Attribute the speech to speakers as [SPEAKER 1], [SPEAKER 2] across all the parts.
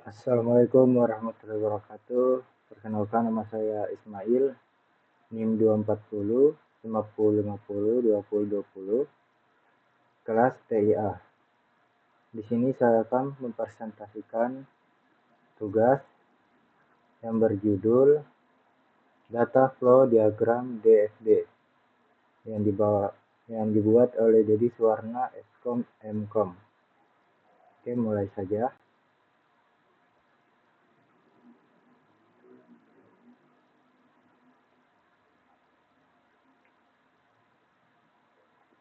[SPEAKER 1] Assalamualaikum warahmatullahi wabarakatuh. Perkenalkan, nama saya Ismail, NIM 240 5050 2020, kelas TIA. Di sini saya akan mempresentasikan tugas yang berjudul Data Flow Diagram DFD yang dibuat oleh Dedi Suwarna Eskom Mkom. Oke, mulai saja.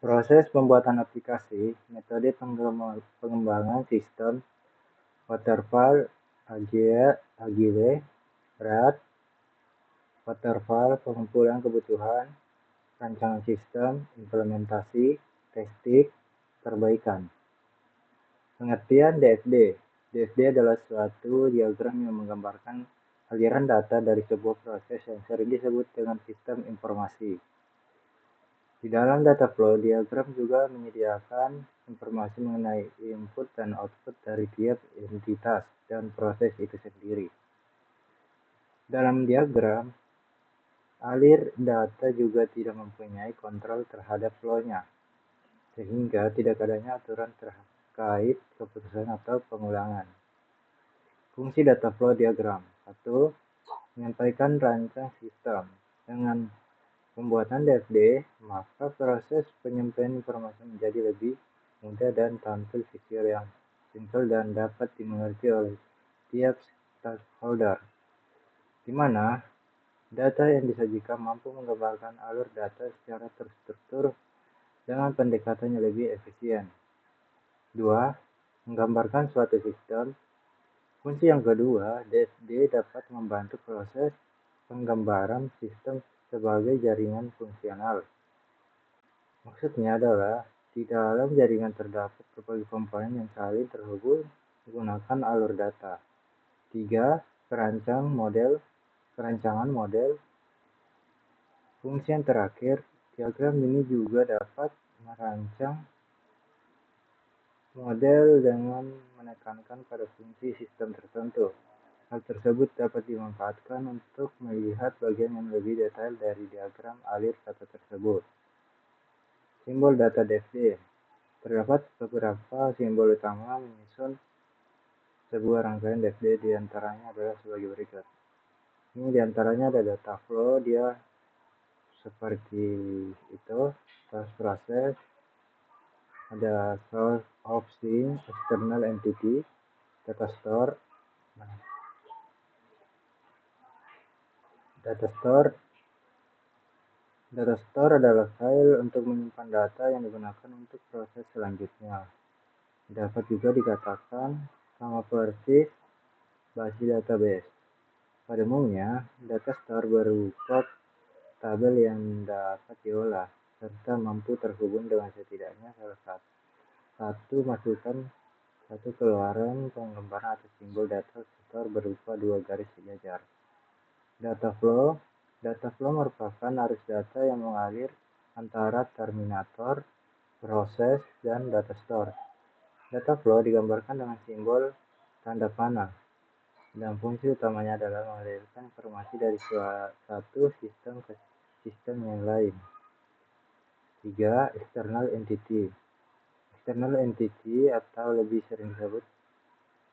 [SPEAKER 1] Proses pembuatan aplikasi, metode pengembangan sistem, waterfall, agile, RAD, waterfall, pengumpulan kebutuhan, rancangan sistem, implementasi, testing, perbaikan. Pengertian DFD. DFD adalah suatu diagram yang menggambarkan aliran data dari sebuah proses yang sering disebut dengan sistem informasi. Di dalam data flow, diagram juga menyediakan informasi mengenai input dan output dari tiap entitas dan proses itu sendiri. Dalam diagram, alir data juga tidak mempunyai kontrol terhadap flow-nya, sehingga tidak adanya aturan terkait keputusan atau pengulangan. Fungsi data flow diagram. 1. Menyampaikan rancang sistem. Dengan pembuatan DFD, maka proses penyampaian informasi menjadi lebih mudah dan tampil fitur yang simpel dan dapat dimengerti oleh tiap stakeholder, di mana data yang disajikan mampu menggambarkan alur data secara terstruktur dengan pendekatan yang lebih efisien. 2. Menggambarkan suatu sistem. Fungsi yang kedua, DFD dapat membantu proses penggambaran sistem sebagai jaringan fungsional. Maksudnya adalah, di dalam jaringan terdapat berbagai komponen yang saling terhubung menggunakan alur data. 3. Perancangan model. Fungsi yang terakhir, diagram ini juga dapat merancang model dengan menekankan pada fungsi sistem tertentu. Hal tersebut dapat dimanfaatkan untuk melihat bagian yang lebih detail dari diagram alir data tersebut. Simbol data DFD. Terdapat beberapa simbol utama menyusun sebuah rangkaian DFD, diantaranya adalah sebagai berikut. Ini diantaranya ada data flow, dia seperti itu, source process, ada source of thing, external entity, data store. Data store adalah file untuk menyimpan data yang digunakan untuk proses selanjutnya. Dapat juga dikatakan sama persis basis database. Pada umumnya, data store berupa tabel yang dapat diolah, serta mampu terhubung dengan setidaknya salah satu masukan, satu keluaran, penggambaran atau simbol data store berupa dua garis sejajar. Data flow merupakan arus data yang mengalir antara terminator, proses, dan data store. Data flow digambarkan dengan simbol tanda panah, dan fungsi utamanya adalah mengalirkan informasi dari satu sistem ke sistem yang lain. 3. External entity. External entity atau lebih sering disebut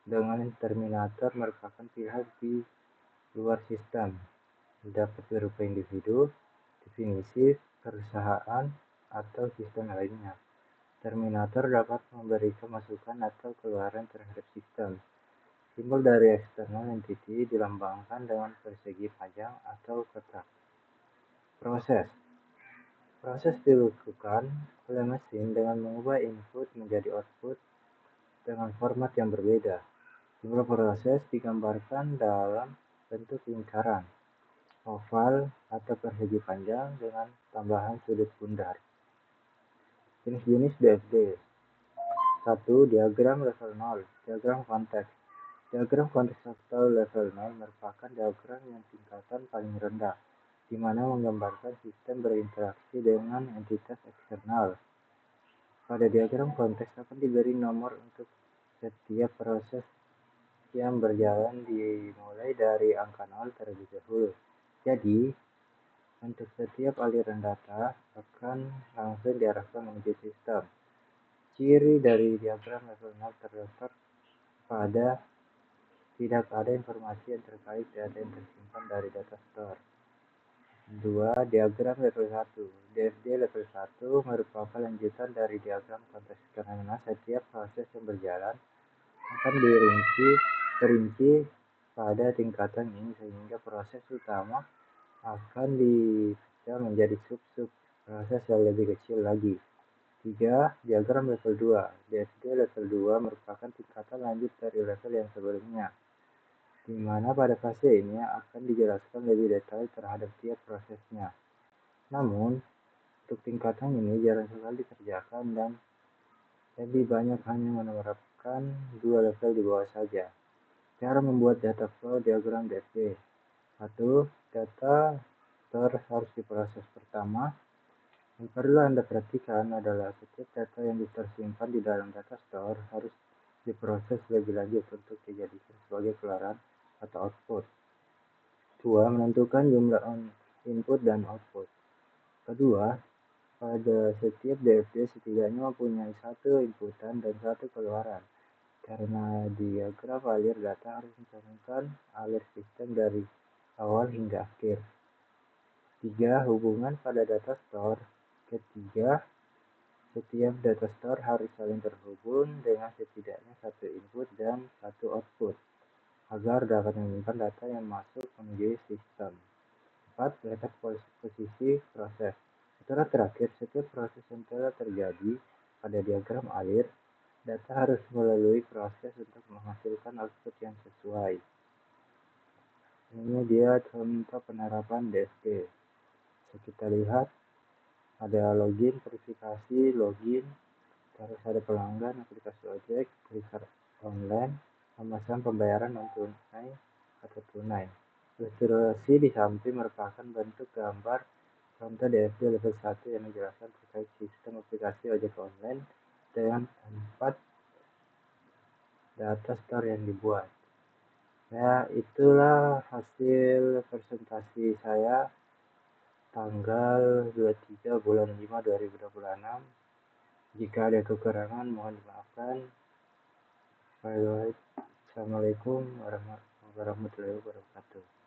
[SPEAKER 1] dengan terminator merupakan pihak di luar sistem. Dapat berupa individu, definisi, perusahaan, atau sistem lainnya. Terminator dapat memberikan masukan atau keluaran terhadap sistem. Simbol dari external entity dilambangkan dengan persegi panjang atau kotak. Proses dilakukan oleh mesin dengan mengubah input menjadi output dengan format yang berbeda. Simbol proses digambarkan dalam bentuk lingkaran, oval, atau persegi panjang dengan tambahan sudut bundar. Jenis-jenis DFD. 1. Diagram level 0. Diagram konteks. Diagram konteks atau level 0 merupakan diagram yang tingkatan paling rendah, di mana menggambarkan sistem berinteraksi dengan entitas eksternal. Pada diagram konteks akan diberi nomor untuk setiap proses yang berjalan dimulai dari angka 0 terlebih dahulu. Jadi, untuk setiap aliran data akan langsung diarahkan menuju sistem. Ciri dari diagram level 0 terdapat pada tidak ada informasi yang terkait data yang tersimpan dari data store. 2. Diagram level 1. DFD level 1 merupakan lanjutan dari diagram konteks karena setiap proses yang berjalan akan perinci pada tingkatan ini sehingga proses utama akan dipecah menjadi sub-sub proses yang lebih kecil lagi. 3. Diagram level 2. DFD level 2 merupakan tingkatan lanjut dari level yang sebelumnya, di mana pada fase ini akan dijelaskan lebih detail terhadap tiap prosesnya. Namun, untuk tingkatan ini jarang sekali dikerjakan dan lebih banyak hanya menerapkan 2 level di bawah saja. Cara membuat data flow diagram DFD. 1. Data store harus diproses pertama. Yang perlu Anda perhatikan adalah setiap data yang tersimpan di dalam data store harus diproses lebih lanjut untuk dijadikan sebagai keluaran atau output. 2. Menentukan jumlah input dan output. Kedua, pada setiap DFD setidaknya mempunyai satu inputan dan satu keluaran, karena diagram alir data harus mencantumkan alir sistem dari awal hingga akhir. 3. Hubungan pada data store. Ketiga, setiap data store harus saling terhubung dengan setidaknya satu input dan satu output, agar dapat menyimpan data yang masuk menuju sistem. 4. Letak posisi proses. Aturan terakhir, setiap proses yang telah terjadi pada diagram alir, data harus melalui proses untuk menghasilkan output yang sesuai. Ini dia contoh penerapan DFD. Kita lihat ada login, verifikasi, login, terus ada pelanggan, aplikasi ojek, research online, memesan pembayaran non tunai atau tunai. Ilustrasi di samping merupakan bentuk gambar contoh DFD level 1 yang menjelaskan terkait sistem aplikasi ojek online dengan 4 data store yang dibuat. Ya, itulah hasil presentasi saya tanggal 23 bulan 5 2026. Jika ada kekurangan mohon dimaafkan. Assalamualaikum warahmatullahi wabarakatuh.